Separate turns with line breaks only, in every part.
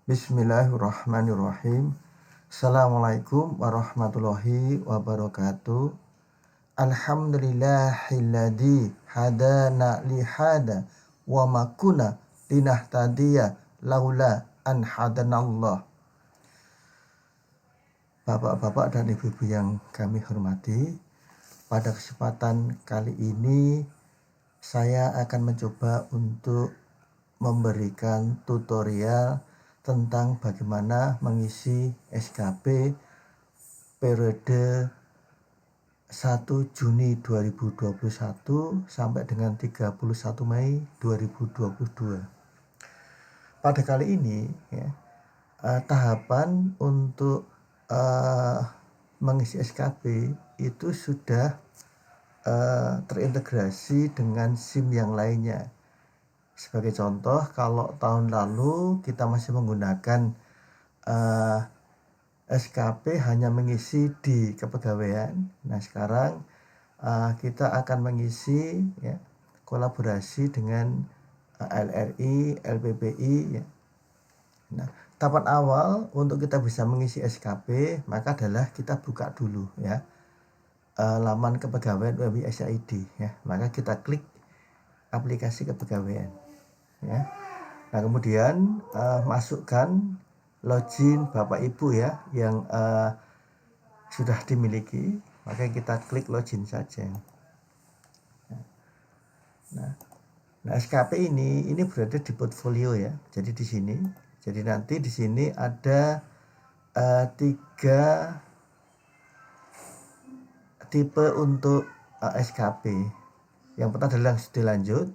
Bismillahirrahmanirrahim. Assalamualaikum warahmatullahi wabarakatuh. Alhamdulillahilladzi hadana lihada wa ma kunna linahtadiya laula an hadanallah. Bapak-bapak dan ibu-ibu yang kami hormati, pada kesempatan kali ini saya akan mencoba untuk memberikan tutorial tentang bagaimana mengisi SKP periode 1 Juni 2021 sampai dengan 31 Mei 2022. Pada kali ini tahapan untuk mengisi SKP itu sudah terintegrasi dengan SIM yang lainnya. Sebagai contoh, kalau tahun lalu kita masih menggunakan SKP hanya mengisi di kepegawaian. Nah, sekarang kita akan mengisi kolaborasi dengan LRI, LPPI. Nah, tahapan awal untuk kita bisa mengisi SKP maka adalah kita buka dulu laman kepegawaian UMI SID. Maka kita klik aplikasi kepegawaian. Nah, kemudian masukkan login Bapak Ibu yang sudah dimiliki, maka kita klik login saja. Nah, SKP ini berada di portfolio Jadi di sini, nanti di sini ada 3 tipe untuk SKP. Yang pertama adalah studi lanjut,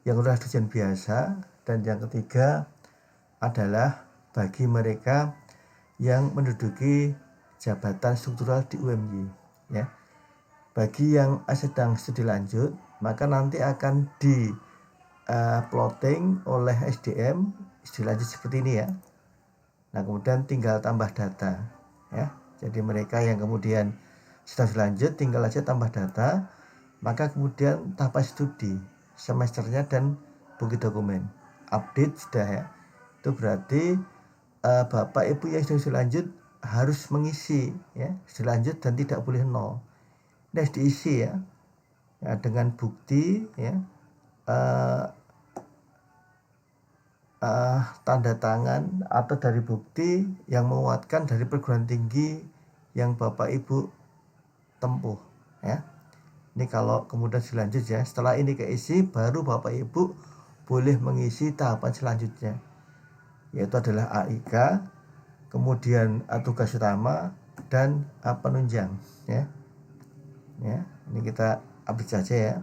yang kedua dosen biasa, dan yang ketiga adalah bagi mereka yang menduduki jabatan struktural di UMY. Bagi yang sedang studi lanjut, maka nanti akan di plotting oleh SDM studi lanjut seperti ini Nah, kemudian tinggal tambah data Jadi mereka yang kemudian sudah lanjut tinggal aja tambah data, maka kemudian tahapan studi semesternya dan bukti dokumen update sudah Itu berarti Bapak Ibu yang sudah lanjut harus mengisi studi lanjut dan tidak boleh nol. Ini harus diisi dengan bukti tanda tangan atau dari bukti yang menguatkan dari perguruan tinggi yang Bapak Ibu tempuh Ini kalau kemudian selanjut setelah ini keisi, baru Bapak Ibu boleh mengisi tahapan selanjutnya, yaitu adalah AIK, kemudian tugas utama, dan penunjang Ini kita update saja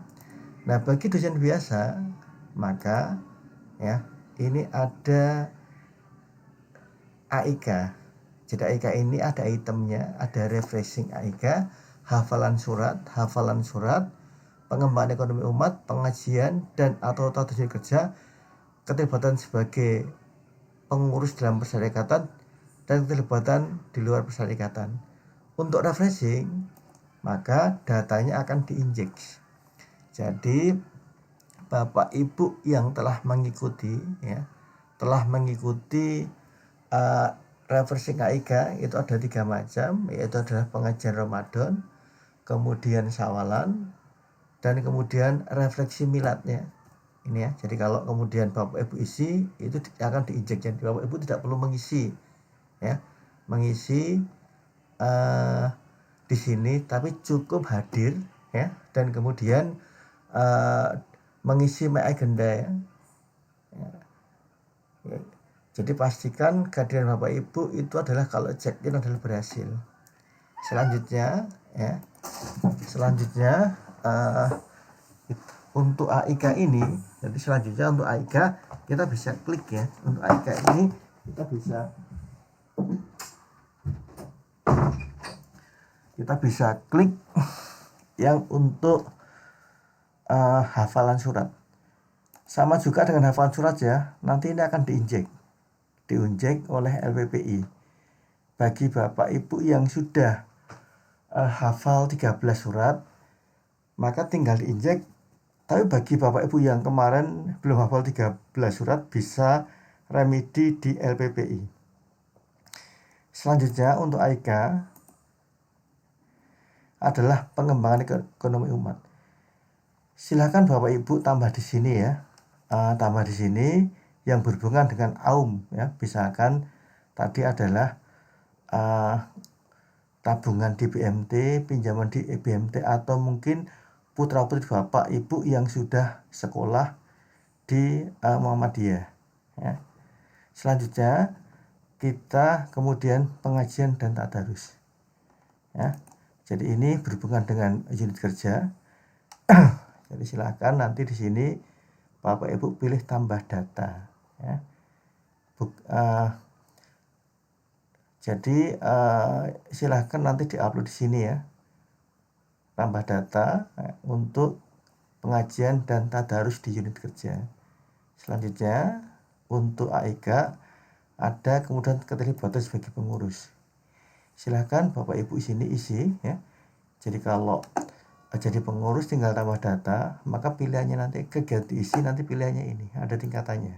Nah, bagi dosen biasa, maka ini ada AIK. Jadi AIK ini ada itemnya, ada refreshing AIK, hafalan surat, pengembangan ekonomi umat, pengajian dan atau tujuan kerja, keterlibatan sebagai pengurus dalam persyarikatan, dan keterlibatan di luar persyarikatan. Untuk refreshing, maka datanya akan diinjek. Jadi Bapak Ibu yang telah mengikuti refreshing AIK itu ada 3 macam, yaitu adalah pengajian Ramadan, kemudian Syawalan, dan kemudian refleksi miladnya. Ini jadi kalau kemudian Bapak Ibu isi, itu akan diinjek. Jadi Bapak Ibu tidak perlu mengisi di sini, tapi cukup hadir dan kemudian mengisi my agenda Jadi pastikan kehadiran Bapak Ibu itu adalah kalau check-in adalah berhasil. Selanjutnya untuk AIK ini, jadi selanjutnya untuk AIK kita bisa klik Untuk AIK ini kita bisa klik yang untuk hafalan surat. Sama juga dengan hafalan surat nanti ini akan diinjek oleh LPPI. Bagi Bapak Ibu yang sudah hafal 13 surat, maka tinggal diinjek. Tapi bagi Bapak Ibu yang kemarin belum hafal 13 surat, bisa remedi di LPPI. Selanjutnya untuk AIK adalah pengembangan ekonomi umat. Silakan Bapak Ibu tambah di sini ya, tambah di sini yang berhubungan dengan AUM ya. Misalkan tadi adalah tabungan di BMT, pinjaman di BMT, atau mungkin putra-putri Bapak Ibu yang sudah sekolah di Muhammadiyah ya. Selanjutnya kita kemudian pengajian dan tadarus ya. Jadi ini berhubungan dengan unit kerja. Jadi silakan nanti di sini Bapak Ibu pilih tambah data ya. Jadi silakan nanti diupload di sini ya, tambah data untuk pengajian dan tadarus di unit kerja. Selanjutnya untuk AIK ada kemudian keterlibatan sebagai pengurus. Silakan Bapak Ibu sini isi ya. Jadi kalau jadi pengurus tinggal tambah data, maka pilihannya nanti kegiatan diisi, nanti pilihannya ini ada tingkatannya,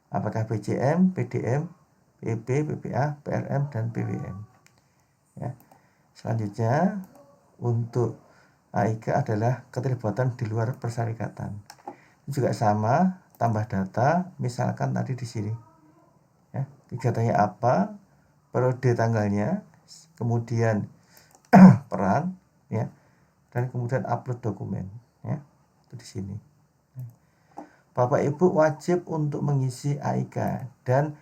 apakah PCM, PDM, PP, PPA, PRM, dan PWM ya. Selanjutnya untuk AIK adalah keterlibatan di luar persyarikatan. Ini juga sama, tambah data, misalkan tadi di sini ya, kegiatannya apa, periode tanggalnya, kemudian peran ya, dan kemudian upload dokumen ya, itu di sini. Bapak Ibu wajib untuk mengisi AIK, dan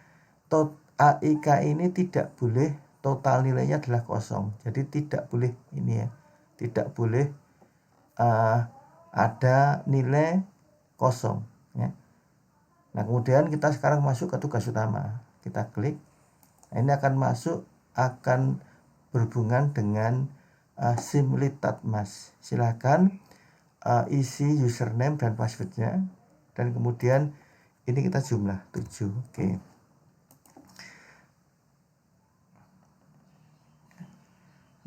AIK ini tidak boleh total nilainya adalah kosong. Jadi tidak boleh ini ya, tidak boleh ada nilai kosong ya. Nah kemudian kita sekarang masuk ke tugas utama, kita klik. Nah, ini akan masuk, akan berhubungan dengan Simlitatmas. Silakan isi username dan passwordnya, dan kemudian ini kita jumlah 7. Oke.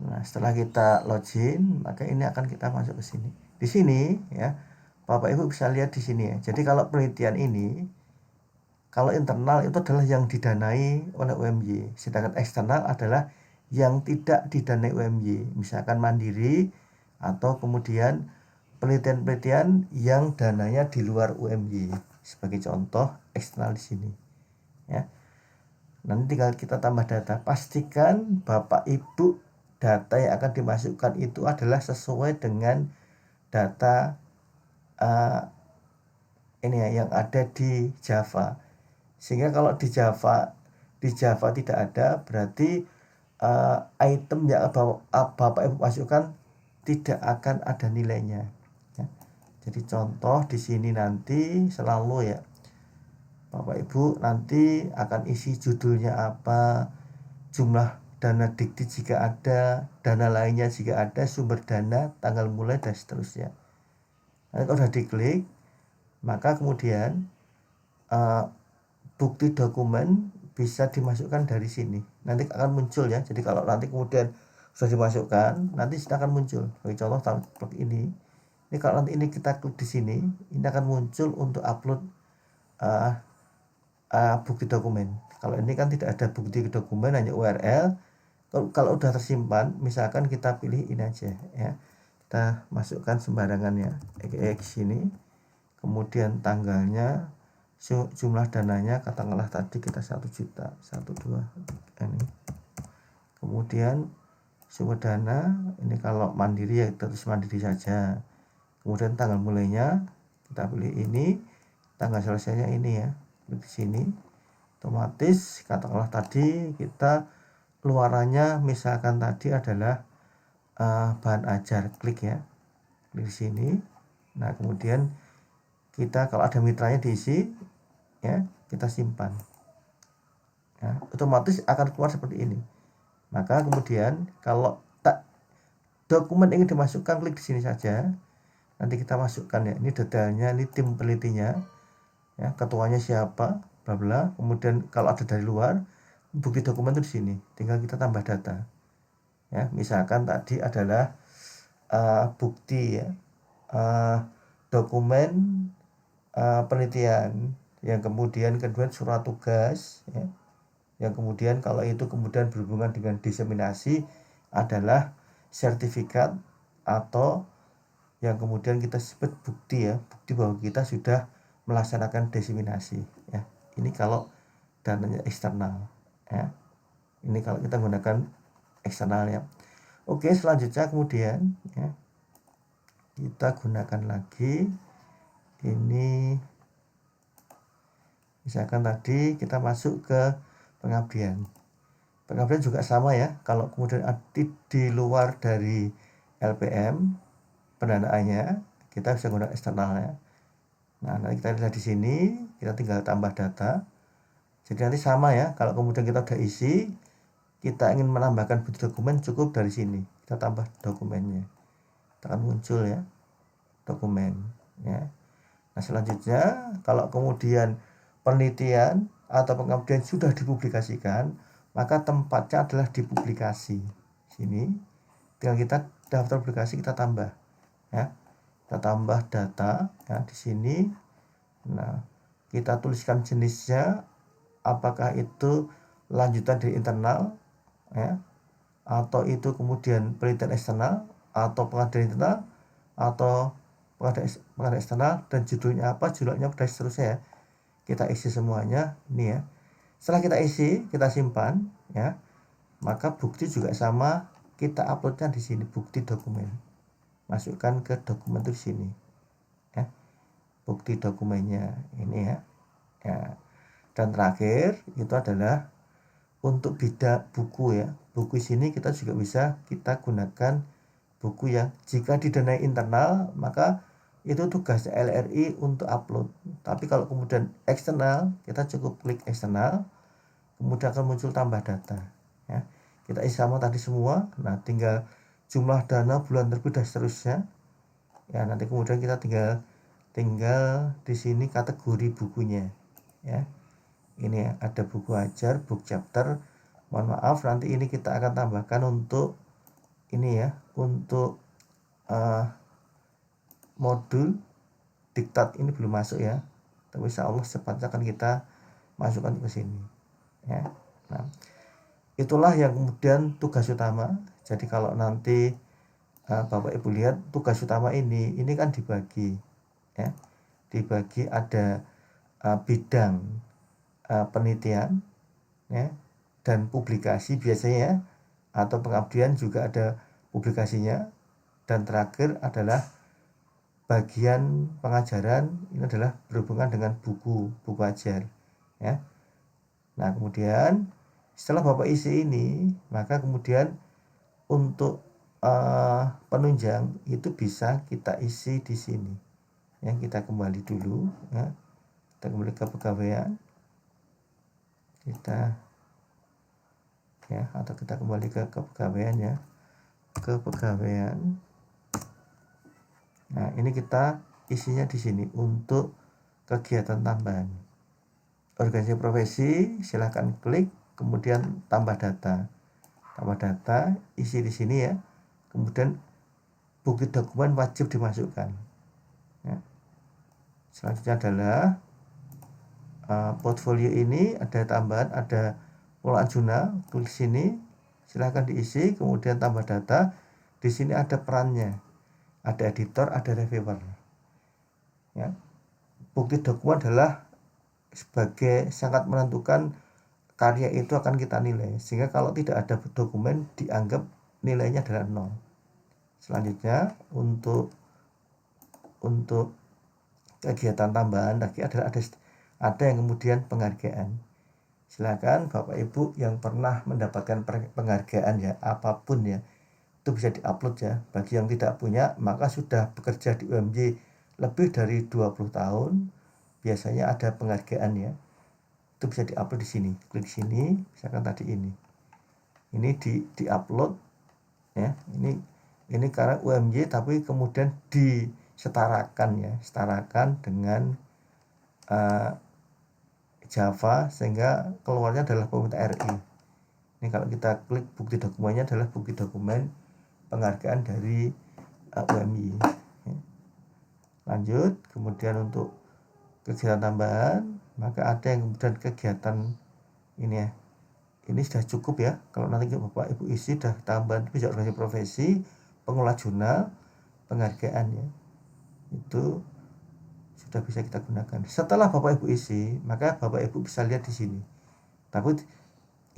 Nah setelah kita login, maka ini akan kita masuk ke sini. Di sini ya Bapak Ibu bisa lihat di sini ya. Jadi kalau penelitian ini, kalau internal itu adalah yang didanai oleh UMY, sedangkan eksternal adalah yang tidak didanai UMY, misalkan mandiri atau kemudian penelitian-penelitian yang dananya di luar UMY. Sebagai contoh eksternal di sini ya. Nanti tinggal kita tambah data, pastikan Bapak Ibu data yang akan dimasukkan itu adalah sesuai dengan data ini ya, yang ada di Java. Sehingga kalau di Java tidak ada, berarti item yang Bapak Ibu masukkan tidak akan ada nilainya ya. Jadi contoh di sini nanti selalu ya, Bapak Ibu nanti akan isi judulnya apa, jumlah dana dikti jika ada, dana lainnya jika ada, sumber dana, tanggal mulai, dan seterusnya. Nah, kalau sudah diklik, maka kemudian bukti dokumen bisa dimasukkan dari sini. Nanti akan muncul ya. Jadi kalau nanti kemudian sudah dimasukkan, nanti akan muncul. Bagi contoh seperti ini. Ini kalau nanti ini kita klik di sini, ini akan muncul untuk upload bukti dokumen. Kalau ini kan tidak ada bukti dokumen, hanya URL. Kalau udah tersimpan, misalkan kita pilih ini aja ya. Kita masukkan sembarangan ya, X ini. Kemudian tanggalnya, jumlah dananya katakanlah tadi kita 1 juta, 1, 2 ini. Kemudian sumber dana ini kalau mandiri ya terus mandiri saja. Kemudian tanggal mulainya kita pilih ini, tanggal selesainya ini ya, di sini. Otomatis katakanlah tadi kita keluarannya misalkan tadi adalah bahan ajar, klik ya, klik di sini. Nah kemudian kita kalau ada mitranya diisi ya, kita simpan ya, otomatis akan keluar seperti ini. Maka kemudian kalau dokumen ingin dimasukkan, klik di sini saja, nanti kita masukkan ya, ini detailnya, ini tim penelitinya ya, ketuanya siapa, bla bla. Kemudian kalau ada dari luar, bukti dokumen itu di sini, tinggal kita tambah data ya. Misalkan tadi adalah bukti ya, dokumen penelitian yang kemudian kedua surat tugas ya. Yang kemudian kalau itu kemudian berhubungan dengan diseminasi adalah sertifikat atau yang kemudian kita sebut bukti ya, bukti bahwa kita sudah melaksanakan diseminasi ya. Ini kalau dananya eksternal ya. Ini kalau kita menggunakan eksternal ya. Oke, selanjutnya kemudian ya, kita gunakan lagi ini, misalkan tadi kita masuk ke pengabdian. Pengabdian juga sama ya, kalau kemudian di luar dari LPM pendanaannya kita bisa gunakan eksternalnya. Nah, nanti kita lihat di sini, kita tinggal tambah data. Jadi nanti sama ya, kalau kemudian kita udah isi, kita ingin menambahkan bukti dokumen, cukup dari sini kita tambah dokumennya, kita akan muncul ya dokumen ya. Nah, selanjutnya kalau kemudian penelitian atau pengabdian sudah dipublikasikan, maka tempatnya adalah di publikasi. Sini tinggal kita daftar publikasi, kita tambah ya, kita tambah data ya di sini. Nah, kita tuliskan jenisnya, apakah itu lanjutan dari internal ya, atau itu kemudian penelitian eksternal atau pengabdian internal atau pengabdian eksternal, dan judulnya apa, judulnya dan seterusnya ya. Kita isi semuanya ini ya. Setelah kita isi, kita simpan ya, maka bukti juga sama, kita uploadnya di sini, bukti dokumen, masukkan ke dokumen itu di sini ya, bukti dokumennya ini ya. Ya, dan terakhir itu adalah untuk bidang buku ya. Buku sini kita juga bisa kita gunakan buku yang jika didanai internal, maka itu tugas LRI untuk upload. Tapi kalau kemudian eksternal, kita cukup klik eksternal, kemudian akan muncul tambah data ya. Kita isi sama tadi semua. Nah, tinggal jumlah dana, bulan terbit dan seterusnya ya. Nanti kemudian kita tinggal di sini kategori bukunya ya. Ini ya, ada buku ajar, book chapter. Mohon maaf, nanti ini kita akan tambahkan untuk ini ya, untuk modul diktat ini belum masuk ya, tapi insya Allah cepatnya akan kita masukkan ke sini ya. Nah, itulah yang kemudian tugas utama. Jadi kalau nanti Bapak Ibu lihat tugas utama ini kan dibagi ya, dibagi ada bidang penelitian ya, dan publikasi biasanya, atau pengabdian juga ada publikasinya, dan terakhir adalah bagian pengajaran, ini adalah berhubungan dengan buku ajar ya. Nah, kemudian setelah Bapak isi ini, maka kemudian untuk penunjang itu bisa kita isi di sini ya. Kita kembali dulu ya, kita kembali ke pegawaian kita ya, atau kita kembali ke kepegawaian ya, ke pegawaian. Nah, ini kita isinya di sini untuk kegiatan tambahan. Organisasi profesi, silahkan klik, kemudian tambah data. Tambah data, isi di sini ya. Kemudian bukti dokumen wajib dimasukkan. Ya. Selanjutnya adalah portfolio. Ini ada tambahan, ada pengelolaan jurnal, klik sini, silahkan diisi, kemudian tambah data. Di sini ada perannya, ada editor, ada reviewer ya. Bukti dokumen adalah sebagai sangat menentukan karya itu akan kita nilai, sehingga kalau tidak ada dokumen dianggap nilainya adalah 0. Selanjutnya untuk kegiatan tambahan lagi adalah ada yang kemudian penghargaan. Silakan Bapak Ibu yang pernah mendapatkan penghargaan ya, apapun ya, itu bisa diupload ya. Bagi yang tidak punya, maka sudah bekerja di UMY lebih dari 20 tahun, biasanya ada penghargaan ya. Itu bisa diupload di sini. Klik sini, misalkan tadi ini diupload ya. Ini karena UMY, tapi kemudian disetarakan ya, setarakan dengan Java, sehingga keluarnya adalah pemerintah RI. Ini kalau kita klik bukti dokumennya adalah bukti dokumen penghargaan dari UMY. Lanjut, kemudian untuk kegiatan tambahan maka ada yang kemudian kegiatan ini ya, ini sudah cukup ya. Kalau nanti Bapak Ibu isi sudah tambahan bisa organisasi profesi, pengelola jurnal, penghargaan ya, itu sudah bisa kita gunakan. Setelah Bapak Ibu isi, maka Bapak Ibu bisa lihat di sini. Tapi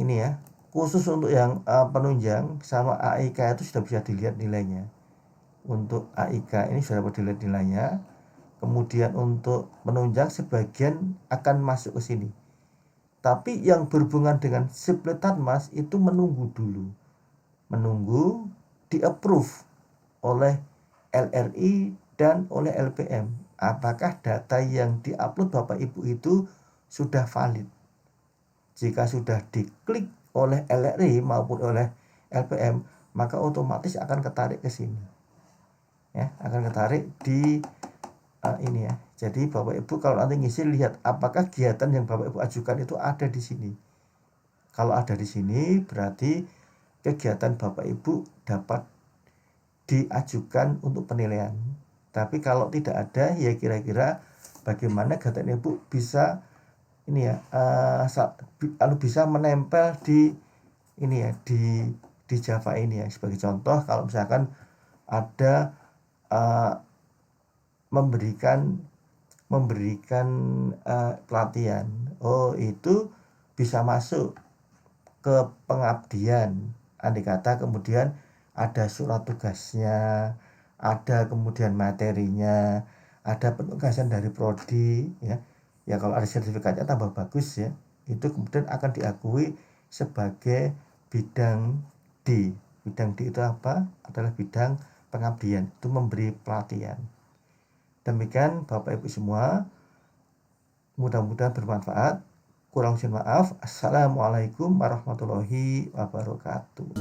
ini ya, khusus untuk yang penunjang sama AIK itu sudah bisa dilihat nilainya. Untuk AIK ini sudah dapat dilihat nilainya. Kemudian untuk penunjang sebagian akan masuk ke sini. Tapi yang berhubungan dengan Mas itu menunggu dulu. Menunggu di-approve oleh LRI dan oleh LPM. Apakah data yang diupload Bapak Ibu itu sudah valid? Jika sudah diklik oleh LRI maupun oleh LPM, maka otomatis akan ketarik ke sini. Ya, akan ketarik di ini ya. Jadi Bapak Ibu kalau nanti ngisi lihat apakah kegiatan yang Bapak Ibu ajukan itu ada di sini. Kalau ada di sini berarti kegiatan Bapak Ibu dapat diajukan untuk penilaian. Tapi kalau tidak ada ya kira-kira bagaimana kegiatan Ibu bisa ini ya bisa menempel di ini ya di Java ini ya. Sebagai contoh kalau misalkan ada memberikan pelatihan, itu bisa masuk ke pengabdian. Andai kata kemudian ada surat tugasnya, ada kemudian materinya, ada penugasan dari prodi ya. Ya kalau ada sertifikatnya tambah bagus ya. Itu kemudian akan diakui sebagai bidang D. Bidang D itu apa? Adalah bidang pengabdian, itu memberi pelatihan. Demikian Bapak Ibu semua, mudah-mudahan bermanfaat. Kurang lebih maaf. Assalamualaikum warahmatullahi wabarakatuh.